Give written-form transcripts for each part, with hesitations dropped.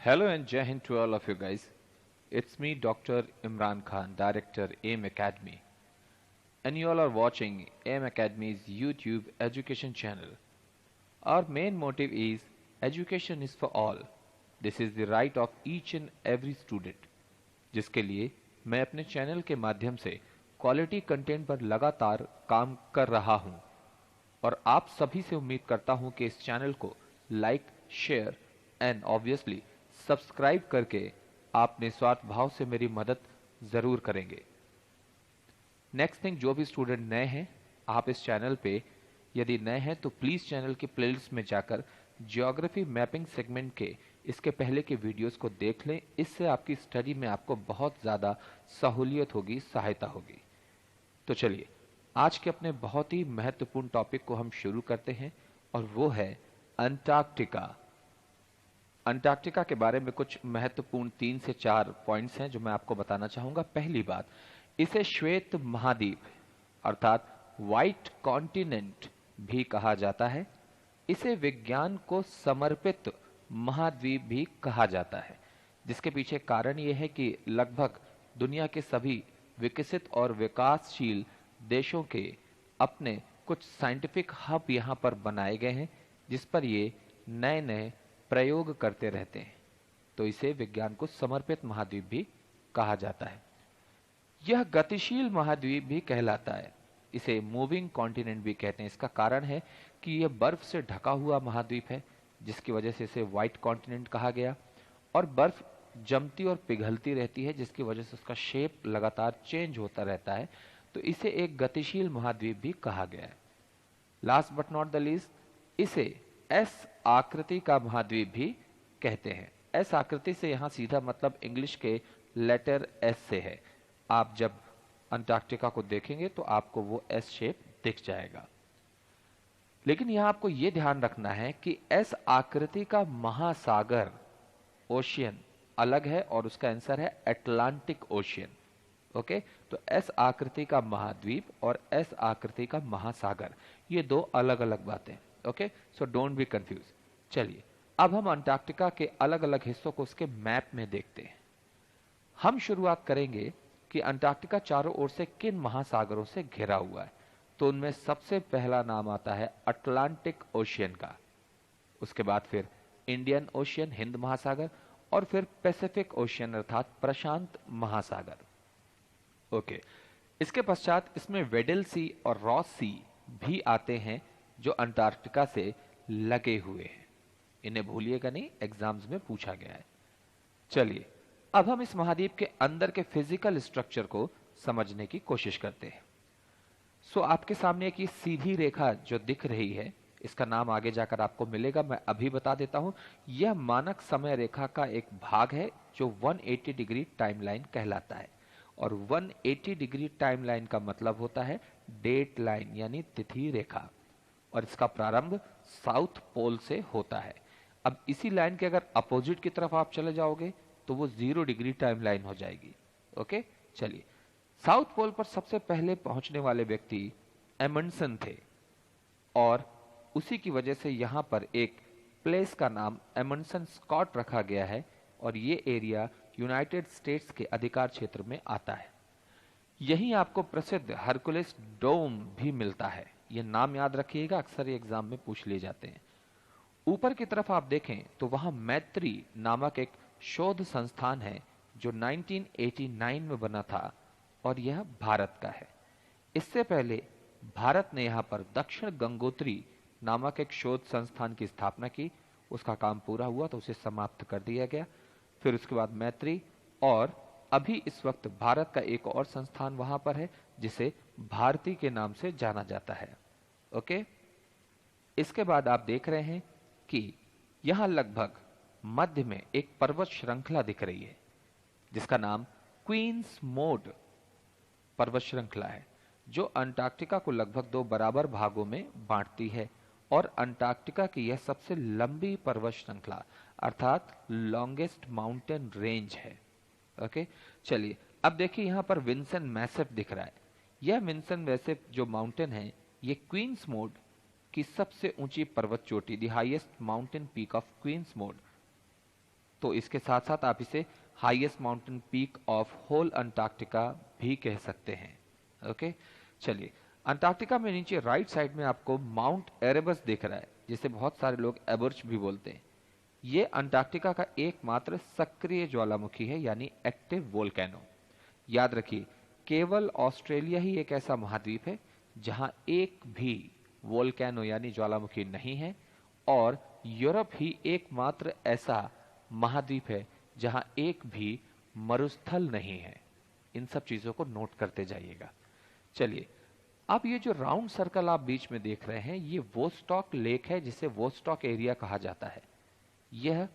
Hello and Jai Hind to all of you guys. It's me, Dr. Imran Khan, Director, AIM Academy. And you all are watching AIM Academy's YouTube education channel. Our main motive is education is for all. This is the right of each and every student. जिसके लिए मैं अपने channel के माध्यम से quality content पर लगातार काम कर रहा हूं और आप सभी से उम्मीद करता हूं कि इस चैनल को like, share and obviously subscribe करके आप निस्वार्थ भाव से मेरी मदद जरूर करेंगे। नेक्स्ट थिंग, जो भी स्टूडेंट नए हैं, आप इस चैनल पे यदि नए हैं तो प्लीज चैनल की प्लेलिस्ट में जाकर ज्योग्राफी मैपिंग सेगमेंट के इसके पहले के वीडियोस को देख लें। इससे आपकी स्टडी में आपको बहुत ज़्यादा सहूलियत होगी, सहायता होगी। तो चलिए आज के अपने बहुत ही महत्वपूर्ण टॉपिक को हम शुरू करते हैं और वो है अंटार्कटिका। अंटार्कटिका के बारे में कुछ महत्वपूर्ण 3 से 4 पॉइंट्स हैं जो मैं आपको बताना चाहूंगा। पहली बात, इसे श्वेत महाद्वीप अर्थात व्हाइट कॉन्टिनेंट भी कहा जाता है। इसे विज्ञान को समर्पित महाद्वीप भी कहा जाता है, जिसके पीछे कारण यह है कि लगभग दुनिया के सभी विकसित और विकासशील देशों के अपने कुछ साइंटिफिक हब यहाँ पर बनाए गए हैं, जिस पर ये नए नए प्रयोग करते रहते हैं। तो इसे विज्ञान को समर्पित महाद्वीप भी कहा जाता है। यह गतिशील महाद्वीप भी कहलाता है। इसे मूविंग कॉन्टिनेंट भी कहते हैं। इसका कारण है कि यह बर्फ से ढका हुआ महाद्वीप है, जिसकी वजह से इसे व्हाइट कॉन्टिनेंट कहा गया। और बर्फ जमती और पिघलती रहती है, जिसकी वजह से उसका शेप लगातार चेंज होता रहता है। तो इसे एक गतिशील महाद्वीप भी कहा गया है। Last but not the least, इसे एस आकृति का महाद्वीप भी कहते हैं। एस आकृति से यहां सीधा मतलब इंग्लिश के लेटर एस से है। आप जब अंटार्कटिका को देखेंगे तो आपको वो एस शेप दिख जाएगा। लेकिन यहां आपको यह ध्यान रखना है कि एस आकृति का महासागर ओशियन अलग है और उसका आंसर है अटलांटिक ओशियन। ओके, तो एस आकृति का महाद्वीप और एस आकृति का महासागर, ये दो अलग अलग बातें। Okay, so don't be confuse. चलिए अब हम अंटार्कटिका के अलग अलग हिस्सों को उसके मैप में देखते हैं। हम शुरुआत करेंगे कि अंटार्कटिका चारों ओर से किन महासागरों से घिरा हुआ है। तो उनमें सबसे पहला नाम आता है अटलांटिक ओशियन का, उसके बाद फिर इंडियन ओशियन हिंद महासागर, और फिर पैसिफिक ओशियन अर्थात प्रशांत महासागर। ओके, इसके पश्चात इसमें वेडल सी और रॉस सी भी आते हैं जो अंटार्कटिका से लगे हुए हैं। इन्हें भूलिएगा नहीं, एग्जाम्स में पूछा गया है। चलिए अब हम इस महाद्वीप के अंदर के फिजिकल स्ट्रक्चर को समझने की कोशिश करते हैं। सो आपके सामने एक ये सीधी रेखा जो दिख रही है, इसका नाम आगे जाकर आपको मिलेगा, मैं अभी बता देता हूं। यह मानक समय रेखा का एक भाग है जो 180 डिग्री टाइमलाइन कहलाता है। और 180 डिग्री टाइमलाइन का मतलब होता है डेट लाइन यानी तिथि रेखा, और इसका प्रारंभ साउथ पोल से होता है। अब इसी लाइन के अगर अपोजिट की तरफ आप चले जाओगे तो वो 0 डिग्री टाइमलाइन हो जाएगी। ओके, चलिए साउथ पोल पर सबसे पहले पहुंचने वाले व्यक्ति एमंडसन थे, और उसी की वजह से यहां पर एक प्लेस का नाम एमंडसन स्कॉट रखा गया है, और ये एरिया यूनाइटेड स्टेट्स के अधिकार क्षेत्र में आता है। यहीं आपको प्रसिद्ध हरकुलिस डोम भी मिलता है। ये नाम याद रखिएगा, अक्सर ये एग्जाम में पूछ लिए जाते हैं। ऊपर की तरफ आप देखें तो वहां मैत्री नामक एक शोध संस्थान है जो 1989 में बना था, और यह भारत का है। इससे पहले भारत ने यहां पर दक्षिण गंगोत्री नामक एक शोध संस्थान की स्थापना की। उसका काम पूरा हुआ तो उसे समाप्त कर दिया गया। फिर उसके बाद मैत्री, और अभी इस वक्त भारत का एक और संस्थान वहां पर है जिसे भारती के नाम से जाना जाता है। ओके, इसके बाद आप देख रहे हैं कि यहां लगभग मध्य में एक पर्वत श्रृंखला दिख रही है जिसका नाम क्वींस मोड पर्वत श्रृंखला है, जो अंटार्कटिका को लगभग 2 बराबर भागों में बांटती है, और अंटार्कटिका की यह सबसे लंबी पर्वत श्रृंखला अर्थात लॉन्गेस्ट माउंटेन रेंज है। ओके, चलिए अब देखिए यहां पर विंसन मैसिव दिख रहा है। यह विंसन मैसिव जो माउंटेन है, ये क्वींस मोड की सबसे ऊंची पर्वत चोटी, the highest mountain peak of Queens Maud. तो इसके साथ साथ आप इसे highest mountain peak of whole Antarctica भी कह सकते हैं। ओके, चलिए, अंटार्कटिका में नीचे राइट साइड में आपको माउंट एरेबस दिख रहा है, जिसे बहुत सारे लोग एबर्च भी बोलते हैं। ये अंटार्कटिका का एकमात्र सक्रिय ज्वालामुखी है, यानी एक्टिव वोल्केनो। याद रखिए, केवल ऑस्ट्रेलिया ही एक ऐसा महाद्वीप है जहां एक भी वोल्केनो यानी ज्वालामुखी नहीं है, और यूरोप ही एकमात्र ऐसा महाद्वीप है जहां एक भी मरुस्थल नहीं है। इन सब चीजों को नोट करते जाइएगा। चलिए, अब ये जो राउंड सर्कल आप बीच में देख रहे हैं, ये वोस्टॉक लेक है, जिसे वोस्टॉक एरिया कहा जाता है। यह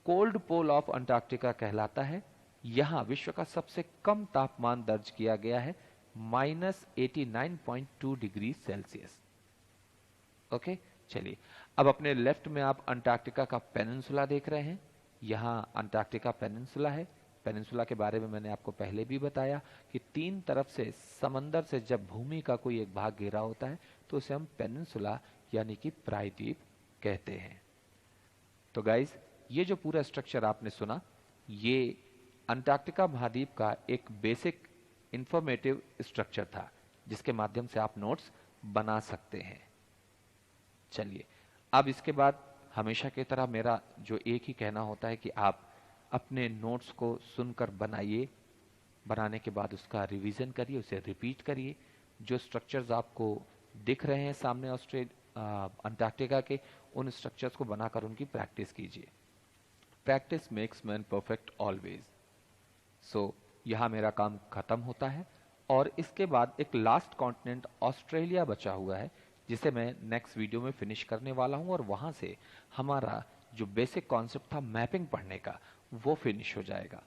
कोल्ड पोल ऑफ अंटार्कटिका कहलाता है। यहां विश्व का सबसे कम तापमान दर्ज किया गया है, -89.2 डिग्री सेल्सियस। ओके, चलिए, अब अपने लेफ्ट में आप अंटार्कटिका का पेनिनसुला देख रहे हैं। यहां अंटार्कटिका पेनिनसुला है। पेनिनसुला के बारे में मैंने आपको पहले भी बताया कि तीन तरफ से समंदर से जब भूमि का कोई एक भाग घिरा होता है तो उसे हम पेनिनसुला यानी कि प्रायद्वीप कहते हैं। तो गाइज, ये जो पूरा स्ट्रक्चर आपने सुना, ये अंटार्कटिका महाद्वीप का एक बेसिक इंफॉर्मेटिव स्ट्रक्चर था, जिसके माध्यम से आप नोट्स बना सकते हैं। चलिए, अब इसके बाद हमेशा की तरह मेरा जो एक ही कहना होता है कि आप अपने नोट्स को सुनकर बनाइए, बनाने के बाद उसका रिवीजन करिए, उसे रिपीट करिए। जो स्ट्रक्चर्स आपको दिख रहे हैं सामने अंटार्कटिका के, उन स्ट्रक्चर्स को बनाकर उनकी प्रैक्टिस कीजिए। Practice makes man perfect always. So यहाँ मेरा काम खत्म होता है, और इसके बाद एक लास्ट कॉन्टिनेंट ऑस्ट्रेलिया बचा हुआ है, जिसे मैं नेक्स्ट वीडियो में फिनिश करने वाला हूँ, और वहाँ से हमारा जो बेसिक कॉन्सेप्ट था मैपिंग पढ़ने का, वो फिनिश हो जाएगा।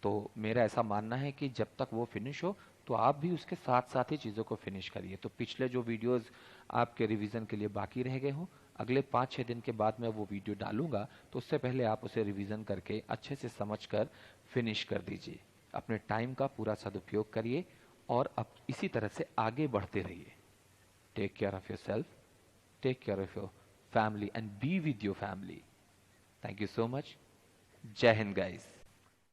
तो मेरा ऐसा मानना है कि जब तक वो फिनिश हो तो आप भी उसके साथ साथ ही चीज़ों को फिनिश करिए। तो पिछले जो वीडियोस आपके रिवीजन के लिए बाकी रह गए हों, अगले 5-6 दिन के बाद मैं वो वीडियो डालूंगा, तो उससे पहले आप उसे रिवीजन करके अच्छे से समझकर फिनिश कर दीजिए। अपने टाइम का पूरा सदुपयोग करिए और अब इसी तरह से आगे बढ़ते रहिए। Take care of yourself, take care of your family and be with your family. Thank you so much. जय हिंद गाइस।